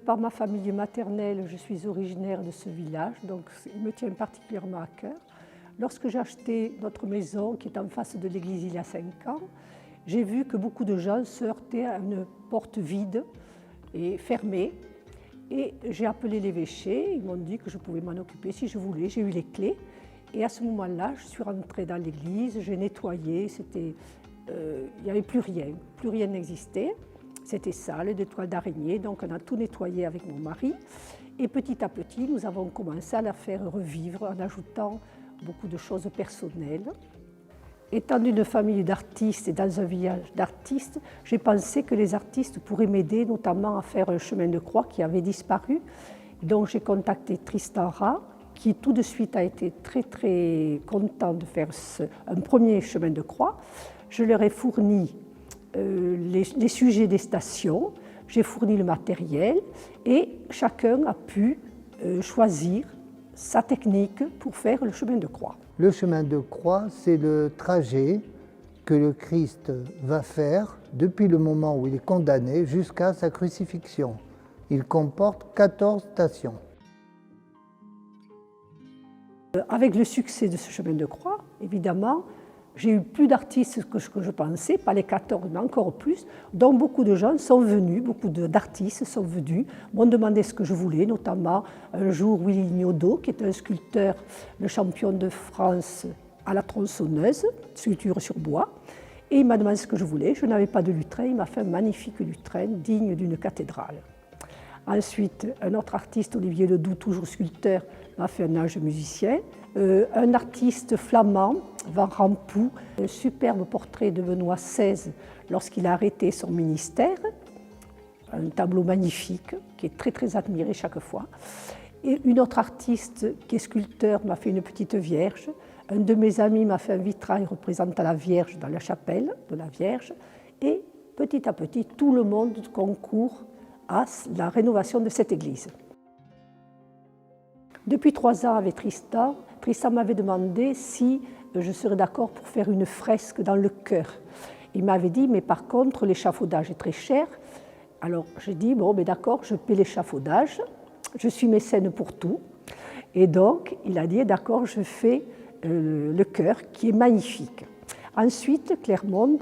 Par ma famille maternelle, je suis originaire de ce village, donc il me tient particulièrement à cœur. Lorsque j'ai acheté notre maison, qui est en face de l'église il y a 5 ans, j'ai vu que beaucoup de gens se heurtaient à une porte vide et fermée. Et j'ai appelé l'évêché, ils m'ont dit que je pouvais m'en occuper si je voulais, j'ai eu les clés. Et à ce moment-là, je suis rentrée dans l'église, j'ai nettoyé, il n'y avait plus rien n'existait. C'était sale, des toiles d'araignée, donc on a tout nettoyé avec mon mari. Et petit à petit, nous avons commencé à la faire revivre en ajoutant beaucoup de choses personnelles. Étant d'une famille d'artistes et dans un village d'artistes, j'ai pensé que les artistes pourraient m'aider, notamment à faire un chemin de croix qui avait disparu. Donc j'ai contacté Tristan Rat, qui tout de suite a été très content de faire un premier chemin de croix. Je leur ai fourni les sujets des stations, j'ai fourni le matériel et chacun a pu choisir sa technique pour faire le chemin de croix. Le chemin de croix, c'est le trajet que le Christ va faire depuis le moment où il est condamné jusqu'à sa crucifixion. Il comporte 14 stations. Avec le succès de ce chemin de croix, évidemment, j'ai eu plus d'artistes que je pensais, pas les 14, mais encore plus. Donc beaucoup de gens sont venus, beaucoup d'artistes sont venus, m'ont demandé ce que je voulais, notamment un jour Willy Gnodot, qui est un sculpteur, le champion de France à la tronçonneuse, sculpture sur bois. Et il m'a demandé ce que je voulais. Je n'avais pas de lutrin, il m'a fait un magnifique lutrin digne d'une cathédrale. Ensuite, un autre artiste, Olivier Ledoux, toujours sculpteur, m'a fait un ange musicien. Un artiste flamand, Van Rampoux, un superbe portrait de Benoît XVI lorsqu'il a arrêté son ministère. Un tableau magnifique qui est très admiré chaque fois. Et une autre artiste qui est sculpteur m'a fait une petite Vierge. Un de mes amis m'a fait un vitrail représentant la Vierge dans la chapelle de la Vierge. Et petit à petit, tout le monde concourt à la rénovation de cette église. Depuis 3 ans avec Tristan m'avait demandé si je serais d'accord pour faire une fresque dans le chœur. Il m'avait dit, mais par contre, l'échafaudage est très cher. Alors j'ai dit, bon, mais d'accord, je paie l'échafaudage, je suis mécène pour tout. Et donc, il a dit, d'accord, je fais le chœur qui est magnifique. Ensuite, Clermont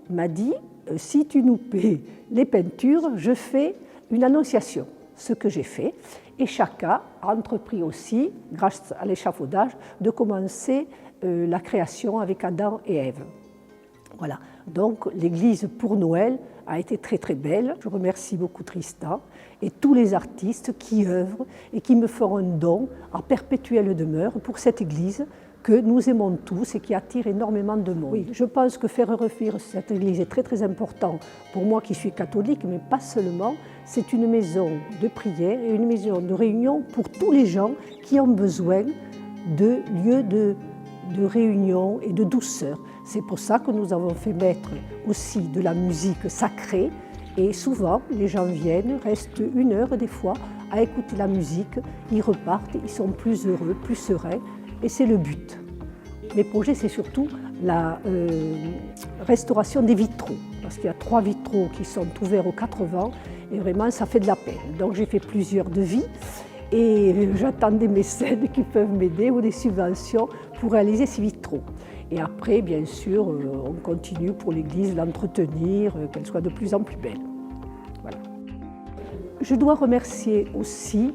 m'a dit, si tu nous paies les peintures, je fais une annonciation, ce que j'ai fait. Et chacun a entrepris aussi, grâce à l'échafaudage, de commencer la création avec Adam et Ève. Voilà, donc l'église pour Noël a été très belle. Je remercie beaucoup Tristan et tous les artistes qui œuvrent et qui me feront un don en perpétuelle demeure pour cette église que nous aimons tous et qui attire énormément de monde. Oui, je pense que faire revivre cette église est très important pour moi qui suis catholique, mais pas seulement. C'est une maison de prière et une maison de réunion pour tous les gens qui ont besoin de lieux de réunion et de douceur. C'est pour ça que nous avons fait mettre aussi de la musique sacrée et souvent les gens viennent, restent 1 heure des fois à écouter la musique, ils repartent, ils sont plus heureux, plus sereins. Et c'est le but. Mes projets, c'est surtout la restauration des vitraux, parce qu'il y a 3 vitraux qui sont ouverts aux 4 vents, et vraiment, ça fait de la peine. Donc j'ai fait plusieurs devis, et j'attends des mécènes qui peuvent m'aider ou des subventions pour réaliser ces vitraux. Et après, bien sûr, on continue pour l'église d'entretenir, qu'elle soit de plus en plus belle. Voilà. Je dois remercier aussi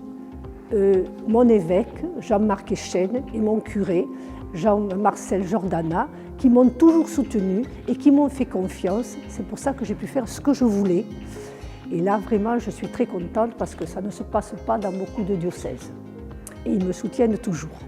mon évêque, Jean-Marc Echenne, et mon curé, Jean-Marcel Jordana, qui m'ont toujours soutenu et qui m'ont fait confiance. C'est pour ça que j'ai pu faire ce que je voulais. Et là, vraiment, je suis très contente parce que ça ne se passe pas dans beaucoup de diocèses. Et ils me soutiennent toujours.